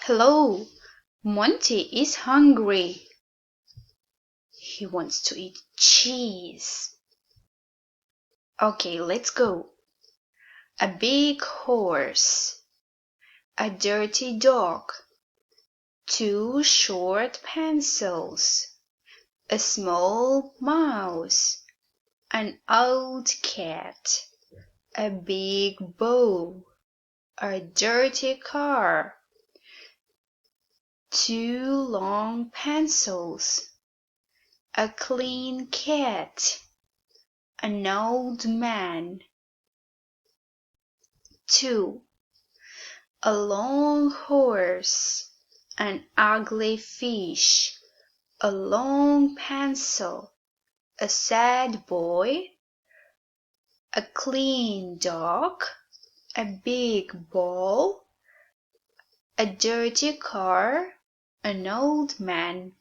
Hello, Monty is hungry. He wants to eat cheese. Okay, let's go. A big horse, a dirty dog, two short pencils, a small mouse, an old cat, a big bow, a dirty car, two long pencils, a clean cat, an old man. 2. A long horse, an ugly fish, a long pencil, a sad boy, a clean dog, a big ball, a dirty car, an old man.